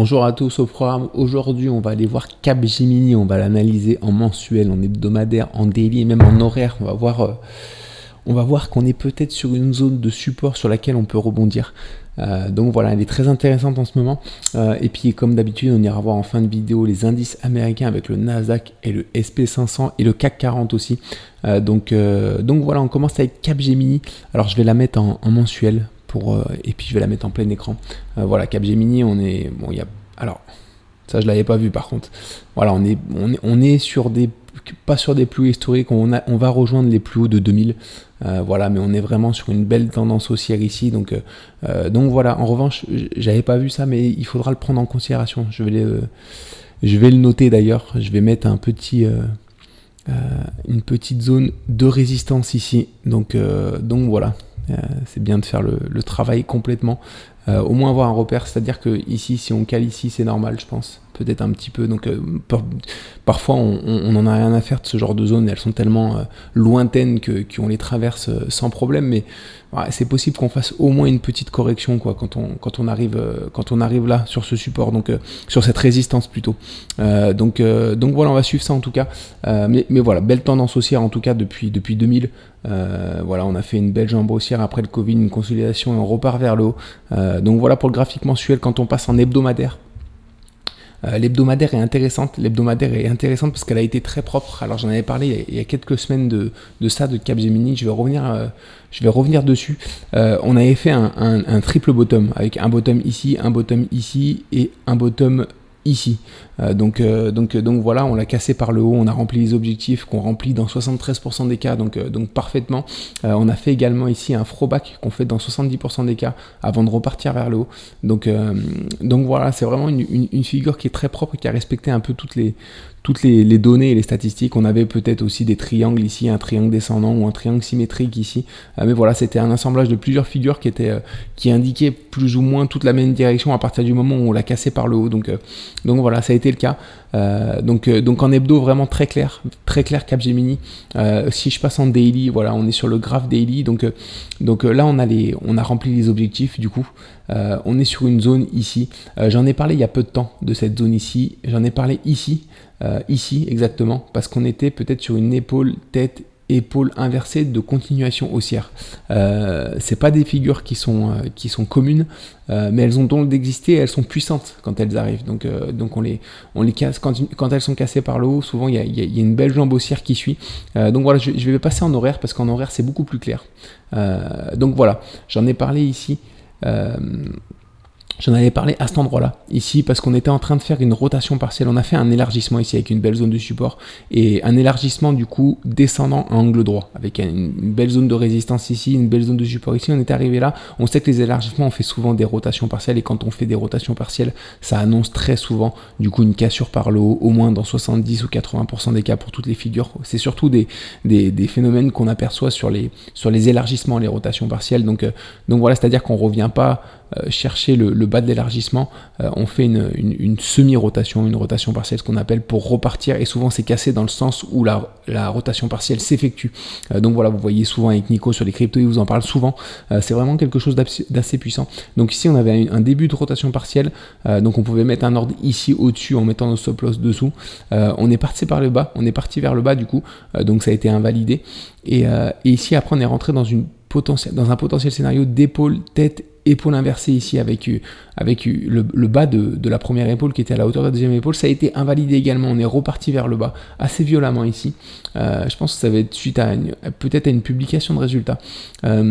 Bonjour à tous au programme. Aujourd'hui, on va aller voir Capgemini. On va l'analyser en mensuel, en hebdomadaire, en daily et même en horaire. On va voir qu'on est peut-être sur une zone de support sur laquelle on peut rebondir. Donc voilà, elle est très intéressante en ce moment. Et puis comme d'habitude, on ira voir en fin de vidéo les indices américains avec le Nasdaq et le SP500 et le CAC 40 aussi. Donc voilà, on commence avec Capgemini. Alors je vais la mettre en mensuel. Et puis je vais la mettre en plein écran. Voilà, Capgemini, alors ça je l'avais pas vu par contre. Voilà, on est sur pas sur des plus hauts historiques, on va rejoindre les plus hauts de 2000. Voilà, mais on est vraiment sur une belle tendance haussière ici. Donc voilà, en revanche, j'avais pas vu ça, mais il faudra le prendre en considération. Je vais le noter d'ailleurs. Je vais mettre une petite zone de résistance ici. Donc voilà. C'est bien de faire le travail complètement, au moins avoir un repère, c'est-à-dire que ici, si on cale ici, c'est normal, je pense, peut-être un petit peu. Donc parfois on n'en a rien à faire de ce genre de zones, elles sont tellement lointaines qu'on les traverse sans problème, mais ouais, c'est possible qu'on fasse au moins une petite correction quoi, quand on arrive là sur ce support, donc sur cette résistance plutôt. Donc voilà, on va suivre ça en tout cas, mais voilà, belle tendance haussière en tout cas depuis 2000. Voilà, on a fait une belle jambe haussière après le Covid, une consolidation et on repart vers le haut. Donc voilà pour le graphique mensuel. Quand on passe en hebdomadaire, l'hebdomadaire est intéressante. Parce qu'elle a été très propre. Alors j'en avais parlé il y a quelques semaines de ça, de Capgemini. Je vais revenir dessus. On avait fait un triple bottom avec un bottom ici et un bottom ici. Donc voilà, on l'a cassé par le haut, on a rempli les objectifs qu'on remplit dans 73% des cas, donc parfaitement. On a fait également ici un throwback qu'on fait dans 70% des cas avant de repartir vers le haut. Donc voilà, c'est vraiment une figure qui est très propre et qui a respecté un peu toutes les données et les statistiques. On avait peut-être aussi des triangles ici, un triangle descendant ou un triangle symétrique ici. Mais voilà, c'était un assemblage de plusieurs figures qui indiquaient plus ou moins toute la même direction à partir du moment où on l'a cassé par le haut. Donc voilà, ça a été le cas. Donc en hebdo, vraiment très clair Capgemini. Si je passe en daily, voilà, on est sur le graphe daily. Donc là, on a rempli les objectifs du coup. On est sur une zone ici. J'en ai parlé il y a peu de temps de cette zone ici. J'en ai parlé ici exactement, parce qu'on était peut-être sur une épaule inversée de continuation haussière. C'est pas des figures qui sont communes, mais elles ont donc d'exister, elles sont puissantes quand elles arrivent. Donc on les casse quand elles sont cassées par le haut. Souvent il y a une belle jambe haussière qui suit. Donc voilà, je vais passer en horaire parce qu'en horaire c'est beaucoup plus clair. Donc voilà, j'en ai parlé ici. J'en avais parlé à cet endroit-là, ici, parce qu'on était en train de faire une rotation partielle. On a fait un élargissement ici avec une belle zone de support et un élargissement du coup descendant à angle droit avec une belle zone de résistance ici, une belle zone de support ici. On est arrivé là. On sait que les élargissements, on fait souvent des rotations partielles et quand on fait des rotations partielles, ça annonce très souvent du coup une cassure par le haut, au moins dans 70 ou 80% des cas pour toutes les figures. C'est surtout des phénomènes qu'on aperçoit sur les élargissements, les rotations partielles. Donc voilà, c'est-à-dire qu'on revient pas chercher le bas de l'élargissement, on fait une semi-rotation, une rotation partielle, ce qu'on appelle, pour repartir, et souvent c'est cassé dans le sens où la rotation partielle s'effectue. Donc voilà, vous voyez souvent avec Nico sur les cryptos, il vous en parle souvent. C'est vraiment quelque chose d'assez puissant. Donc ici on avait un début de rotation partielle, donc on pouvait mettre un ordre ici au-dessus en mettant nos stop loss dessous. On est parti vers le bas du coup, donc ça a été invalidé. Et ici après on est rentré dans un potentiel scénario d'épaule, tête, épaule inversée ici avec le bas de la première épaule qui était à la hauteur de la deuxième épaule. Ça a été invalidé également, on est reparti vers le bas assez violemment ici. Je pense que ça va être suite peut-être à une publication de résultats. Je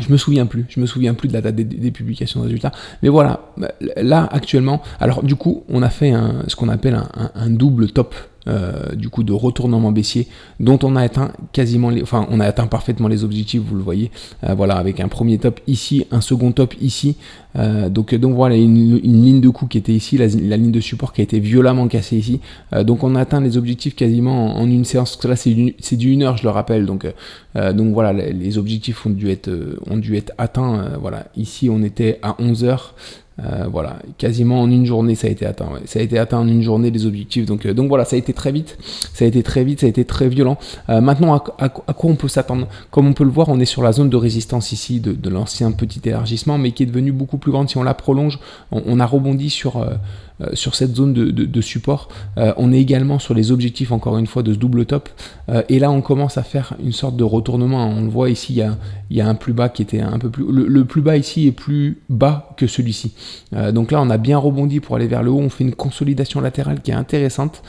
me souviens plus de la date des publications de résultats, mais voilà, là actuellement, alors du coup on a fait ce qu'on appelle un double top, du coup de retournement baissier, dont on a atteint on a atteint parfaitement les objectifs, vous le voyez, voilà, avec un premier top ici, un second top ici, donc voilà une ligne de coup qui était ici, la ligne de support qui a été violemment cassée ici, donc on a atteint les objectifs quasiment en une séance. Là c'est du 1 heure, je le rappelle, donc voilà, les objectifs ont dû être atteints. Voilà, ici on était à 11 heures. Voilà, quasiment en une journée ça a été atteint. Ouais. Ça a été atteint en une journée les objectifs. Donc voilà, ça a été très vite, ça a été très violent. Maintenant, à quoi on peut s'attendre? Comme on peut le voir, on est sur la zone de résistance ici de l'ancien petit élargissement, mais qui est devenue beaucoup plus grande. Si on la prolonge, on a rebondi sur cette zone de support. On est également sur les objectifs, encore une fois, de ce double top. Et là, on commence à faire une sorte de retournement. On le voit ici, il y a un plus bas qui était un peu plus... Le plus bas ici est plus bas que celui-ci. Donc là, on a bien rebondi pour aller vers le haut. On fait une consolidation latérale qui est intéressante.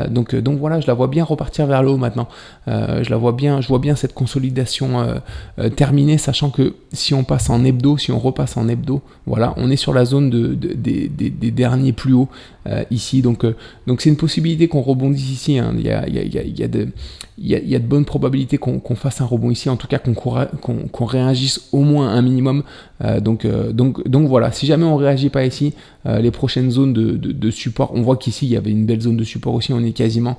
Donc voilà, je la vois bien repartir vers le haut maintenant. Je vois bien cette consolidation terminée, sachant que si on passe en hebdo, si on repasse en hebdo, voilà, on est sur la zone des derniers plus hauts ici. Donc c'est une possibilité qu'on rebondisse ici. Hein. Il y a de bonnes probabilités qu'on fasse un rebond ici, en tout cas qu'on réagisse au moins un minimum. Donc voilà, si jamais on réagit pas ici, les prochaines zones de support, on voit qu'ici il y avait une belle zone de support aussi, on est quasiment,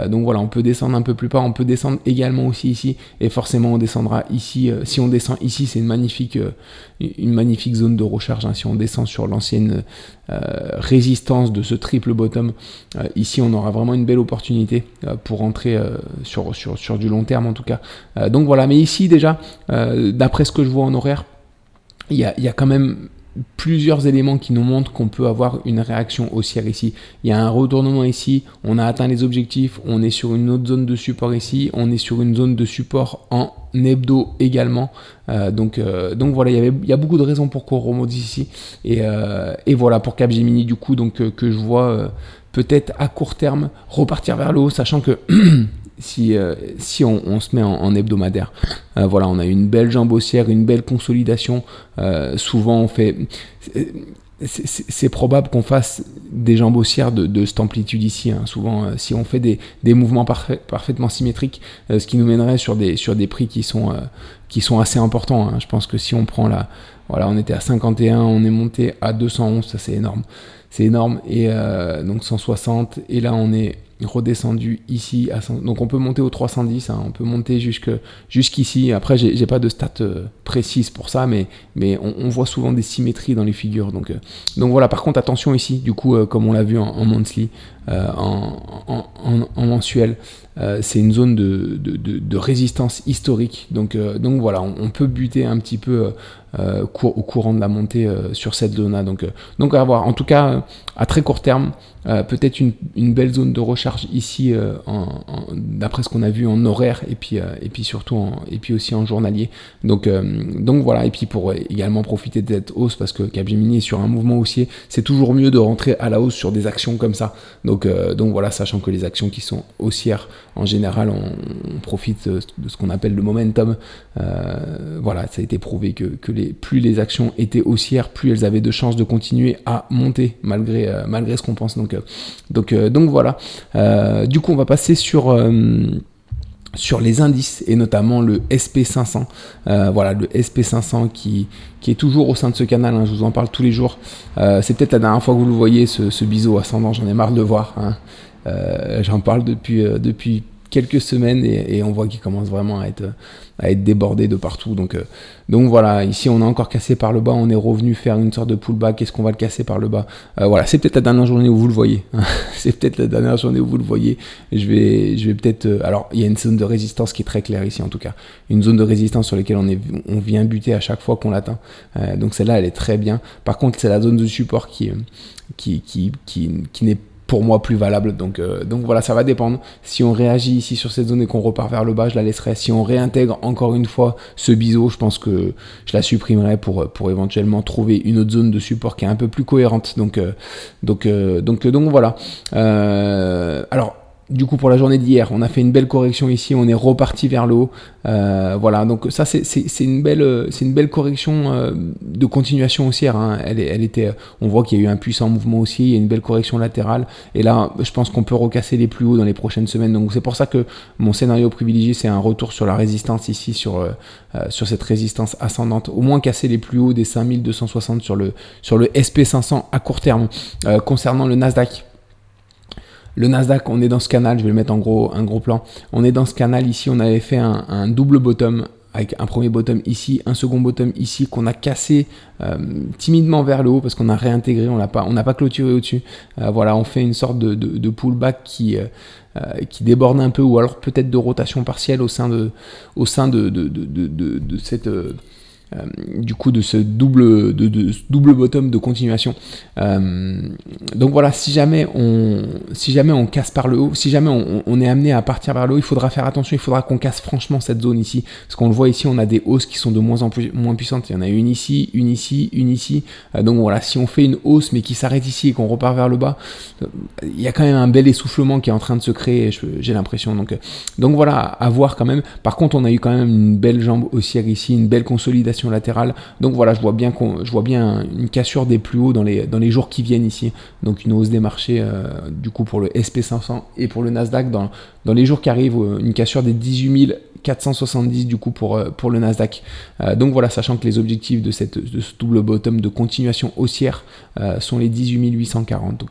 donc voilà, on peut descendre un peu plus bas, on peut descendre également aussi ici, et forcément on descendra ici. Si on descend ici, c'est une magnifique zone de recharge, hein. Si on descend sur l'ancienne résistance de ce triple bottom, ici on aura vraiment une belle opportunité pour rentrer sur du long terme en tout cas. Donc voilà, mais ici déjà, d'après ce que je vois en horaire, il y a quand même plusieurs éléments qui nous montrent qu'on peut avoir une réaction haussière ici. Il y a un retournement ici, on a atteint les objectifs, on est sur une autre zone de support ici, on est sur une zone de support en hebdo également. Donc voilà, il y a beaucoup de raisons pour qu'on remonte ici. Et voilà pour Capgemini du coup, donc que je vois peut-être à court terme repartir vers le haut, sachant que si on se met en hebdomadaire, voilà, on a une belle jambe haussière, une belle consolidation. Souvent on fait, c'est probable qu'on fasse des jambes haussières de cette amplitude ici. Hein. Souvent, si on fait des mouvements parfaitement symétriques, ce qui nous mènerait sur des prix qui sont assez importants. Hein. Je pense que si on prend voilà, on était à 51, on est monté à 211, ça c'est énorme. C'est énorme, et donc 160, et là on est redescendu ici à 100, donc on peut monter au 310, hein, on peut monter jusqu'ici. Après j'ai pas de stats précises pour ça, mais on voit souvent des symétries dans les figures, donc voilà. Par contre attention ici, du coup comme on l'a vu en monthly, en mensuel, c'est une zone de résistance historique, donc voilà, on peut buter un petit peu au courant de la montée sur cette zone-là, donc à voir. En tout cas, à très court terme, peut-être une belle zone de recharge ici, d'après ce qu'on a vu en horaire, et puis surtout et puis aussi en journalier. Donc voilà, et puis pour également profiter de cette hausse, parce que Capgemini est sur un mouvement haussier, c'est toujours mieux de rentrer à la hausse sur des actions comme ça. Donc voilà, sachant que les actions qui sont haussières, en général, on profite de ce qu'on appelle le momentum. Voilà, ça a été prouvé que plus les actions étaient haussières, plus elles avaient de chances de continuer à monter malgré ce qu'on pense. Donc voilà. Du coup, on va passer sur les indices, et notamment le SP500. Voilà, le SP500 qui est toujours au sein de ce canal, hein, je vous en parle tous les jours. C'est peut-être la dernière fois que vous le voyez, ce biseau ascendant, j'en ai marre de le voir. Hein. J'en parle depuis quelques semaines, et on voit qu'il commence vraiment à être débordé de partout. Donc voilà, ici on a encore cassé par le bas, on est revenu faire une sorte de pullback. Est-ce qu'on va le casser par le bas? Voilà, c'est peut-être la dernière journée où vous le voyez. C'est peut-être la dernière journée où vous le voyez. Je vais peut-être... alors, il y a une zone de résistance qui est très claire ici, en tout cas. Une zone de résistance sur laquelle on vient buter à chaque fois qu'on l'atteint. Donc celle-là, elle est très bien. Par contre, c'est la zone de support qui n'est pour moi plus valable, donc voilà, ça va dépendre. Si on réagit ici sur cette zone et qu'on repart vers le bas, je la laisserai. Si on réintègre encore une fois ce biseau, je pense que je la supprimerai pour éventuellement trouver une autre zone de support qui est un peu plus cohérente. Donc voilà. Alors, du coup, pour la journée d'hier, on a fait une belle correction ici, on est reparti vers le haut. Voilà, donc ça c'est une belle correction de continuation haussière. Hein. Elle était, on voit qu'il y a eu un puissant mouvement haussier, il y a une belle correction latérale, et là, je pense qu'on peut recasser les plus hauts dans les prochaines semaines. Donc c'est pour ça que mon scénario privilégié, c'est un retour sur la résistance ici, sur cette résistance ascendante, au moins casser les plus hauts des 5260 sur le SP500 à court terme. Concernant le Nasdaq. Le Nasdaq, on est dans ce canal, je vais le mettre en gros, un gros plan. On est dans ce canal ici, on avait fait un double bottom avec un premier bottom ici, un second bottom ici qu'on a cassé timidement vers le haut parce qu'on a réintégré, on n'a pas clôturé au-dessus. Voilà, on fait une sorte de pullback qui déborde un peu, ou alors peut-être de rotation partielle au sein de cette du coup de ce double bottom de continuation. Donc voilà, si jamais on casse par le haut, si jamais on est amené à partir vers le haut, il faudra faire attention, il faudra qu'on casse franchement cette zone ici, parce qu'on le voit ici, on a des hausses qui sont de moins en plus moins puissantes. Il y en a une ici, une ici, une ici. Donc voilà, si on fait une hausse mais qui s'arrête ici et qu'on repart vers le bas, il y a quand même un bel essoufflement qui est en train de se créer, j'ai l'impression. Donc voilà, à voir quand même. Par contre, on a eu quand même une belle jambe haussière ici, une belle consolidation latérale. Donc voilà, je vois bien une cassure des plus hauts dans les jours qui viennent ici. Donc une hausse des marchés du coup pour le SP500 et pour le Nasdaq dans les jours qui arrivent, une cassure des 18 470 du coup pour le Nasdaq. Donc voilà, sachant que les objectifs de ce double bottom de continuation haussière sont les 18 840.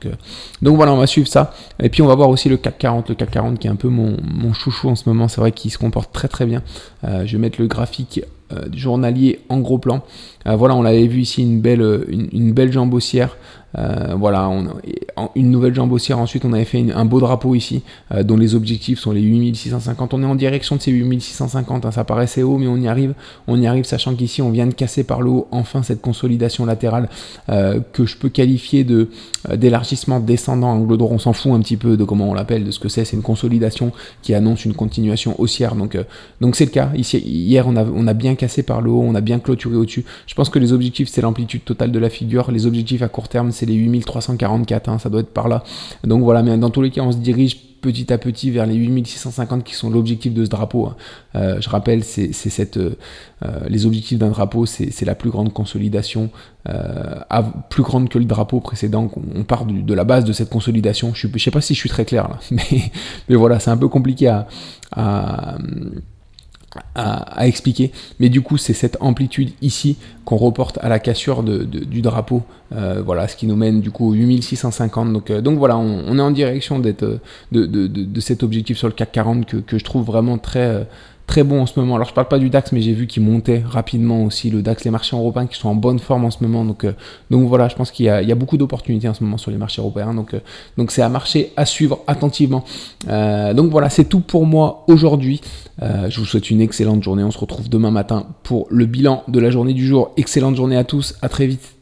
Donc voilà, on va suivre ça. Et puis on va voir aussi le CAC 40. Le CAC 40 qui est un peu mon chouchou en ce moment. C'est vrai qu'il se comporte très très bien. Je vais mettre le graphique journalier en gros plan. Voilà, on l'avait vu ici, une belle jambe haussière. Voilà, une nouvelle jambe haussière. Ensuite, on avait fait un beau drapeau ici, dont les objectifs sont les 8650. On est en direction de ces 8650. Ça paraissait haut, mais on y arrive. Sachant qu'ici, on vient de casser par le haut enfin cette consolidation latérale que je peux qualifier d'élargissement descendant angle droit. On s'en fout un petit peu de comment on l'appelle, de ce que c'est. C'est une consolidation qui annonce une continuation haussière. Donc c'est le cas. Ici, hier, on a bien cassé par le haut, on a bien clôturé au-dessus. Je pense que les objectifs, c'est l'amplitude totale de la figure. Les objectifs à court terme, c'est les 8344, ça doit être par là. Donc voilà, mais dans tous les cas, on se dirige petit à petit vers les 8650 qui sont l'objectif de ce drapeau. Je rappelle, les objectifs d'un drapeau, c'est la plus grande consolidation, plus grande que le drapeau précédent. On part de la base de cette consolidation. Je sais pas si je suis très clair là, mais voilà, c'est un peu compliqué à expliquer, mais du coup c'est cette amplitude ici qu'on reporte à la cassure du drapeau, voilà, ce qui nous mène du coup aux 8650. Donc voilà, on est en direction de cet objectif sur le CAC 40 que je trouve vraiment très très bon en ce moment. Alors je parle pas du DAX, mais j'ai vu qu'il montait rapidement aussi, le DAX, les marchés européens qui sont en bonne forme en ce moment. Donc voilà, je pense qu'il y a beaucoup d'opportunités en ce moment sur les marchés européens. Donc c'est un marché à suivre attentivement. Donc voilà, c'est tout pour moi aujourd'hui. Je vous souhaite une excellente journée. On se retrouve demain matin pour le bilan de la journée du jour. Excellente journée à tous. À très vite.